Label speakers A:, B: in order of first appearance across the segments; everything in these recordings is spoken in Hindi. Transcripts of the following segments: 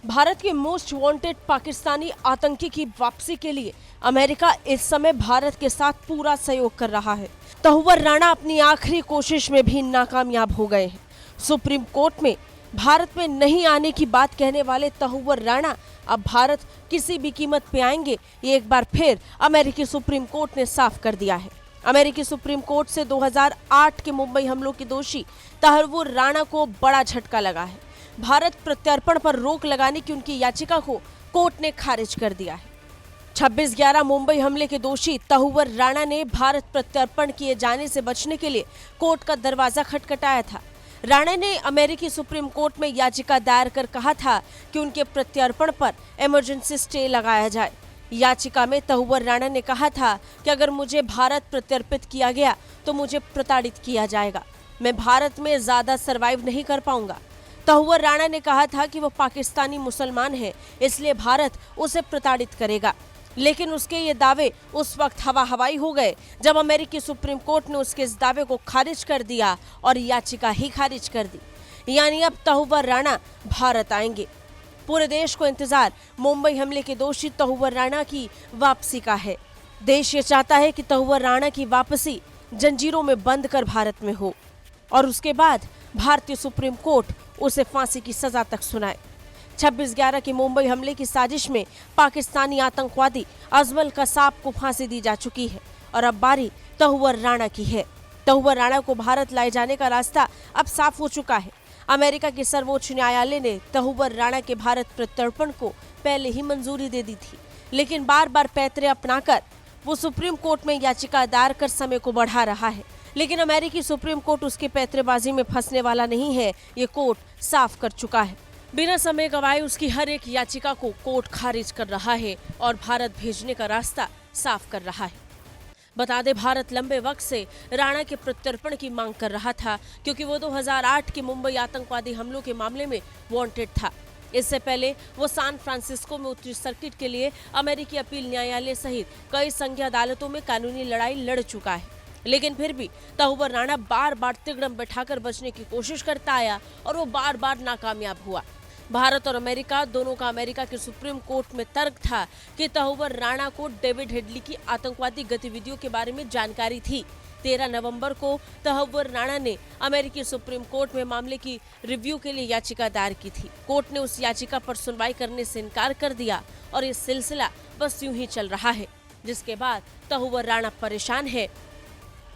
A: भारत के मोस्ट वांटेड पाकिस्तानी आतंकी की वापसी के लिए अमेरिका इस समय भारत के साथ पूरा सहयोग कर रहा है। तहुवर राणा अपनी आखिरी कोशिश में भी नाकामयाब हो गए हैं। सुप्रीम कोर्ट में भारत में नहीं आने की बात कहने वाले तहुवर राणा अब भारत किसी भी कीमत पे आएंगे, ये एक बार फिर अमेरिकी सुप्रीम कोर्ट ने साफ कर दिया है। अमेरिकी सुप्रीम कोर्ट से 2008 के मुंबई हमलों के दोषी तहुवर राणा को बड़ा झटका लगा है। भारत प्रत्यर्पण पर रोक लगाने की उनकी याचिका को कोर्ट ने खारिज कर दिया है। 26/11 मुंबई हमले के दोषी तहुवर राणा ने भारत प्रत्यर्पण किए जाने से बचने के लिए कोर्ट का दरवाजा खटखटाया था। राणा ने अमेरिकी सुप्रीम कोर्ट में याचिका दायर कर कहा था कि उनके प्रत्यर्पण पर इमरजेंसी स्टे लगाया जाए। याचिका में तहुवर राणा ने कहा था कि अगर मुझे भारत प्रत्यर्पित किया गया तो मुझे प्रताड़ित किया जाएगा, मैं भारत में ज्यादा सरवाइव नहीं कर पाऊंगा। तहुवर राणा ने कहा था कि वो पाकिस्तानी मुसलमान है, इसलिए भारत उसे प्रताड़ित करेगा। लेकिन उसके ये दावे उस वक्त हवा हवाई हो गए जब अमेरिकी सुप्रीम कोर्ट ने उसके इस दावे को खारिज कर दिया और याचिका ही खारिज कर दी। यानी अब तहुवर राणा भारत आएंगे। पूरे देश को इंतजार मुंबई हमले के दोषी तहुवर राणा की वापसी का है। देश ये चाहता है कि तहुवर राणा की वापसी जंजीरों में बंद कर भारत में हो और उसके बाद भारतीय सुप्रीम कोर्ट उसे फांसी की सजा तक सुनाए। 26/11 के मुंबई हमले की साजिश में पाकिस्तानी आतंकवादी अजमल कसाब को फांसी दी जा चुकी है और अब बारी तहुवर राणा की है। तहुवर राणा को भारत लाए जाने का रास्ता अब साफ हो चुका है। अमेरिका के सर्वोच्च न्यायालय ने तहुवर राणा के भारत प्रत्यर्पण को पहले ही मंजूरी दे दी थी, लेकिन बार बार पैतरे अपनाकर वो सुप्रीम कोर्ट में याचिका दायर कर समय को बढ़ा रहा है। लेकिन अमेरिकी सुप्रीम कोर्ट उसके पैतरेबाजी में फंसने वाला नहीं है, ये कोर्ट साफ कर चुका है। बिना समय गवाए उसकी हर एक याचिका को कोर्ट खारिज कर रहा है और भारत भेजने का रास्ता साफ कर रहा है। बता दें, भारत लंबे वक्त से राणा के प्रत्यर्पण की मांग कर रहा था क्योंकि वो 2008 के मुंबई आतंकवादी हमलों के मामले में वांटेड था। इससे पहले वो सैन फ्रांसिस्को में उत्तरी सर्किट के लिए अमेरिकी अपील न्यायालय सहित कई संघीय अदालतों में कानूनी लड़ाई लड़ चुका है। लेकिन फिर भी तहुवर राणा बार बार तिगड़म बैठाकर बचने की कोशिश करता आया और वो बार बार नाकामयाब हुआ। भारत और अमेरिका दोनों का अमेरिका के सुप्रीम कोर्ट में तर्क था कि तहुवर राणा को डेविड हेडली की आतंकवादी गतिविधियों के बारे में जानकारी थी। 13 नवंबर को तहुवर राणा ने अमेरिकी सुप्रीम कोर्ट में मामले की रिव्यू के लिए याचिका दायर की थी। कोर्ट ने उस याचिका पर सुनवाई करने से इनकार कर दिया और ये सिलसिला बस यूं ही चल रहा है, जिसके बाद तहुवर राणा परेशान है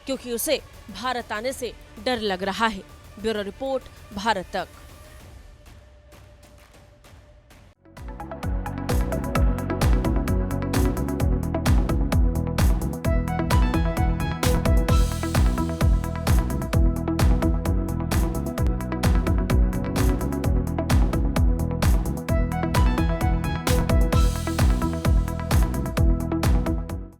A: क्योंकि उसे भारत आने से डर लग रहा है। ब्यूरो रिपोर्ट, भारत तक।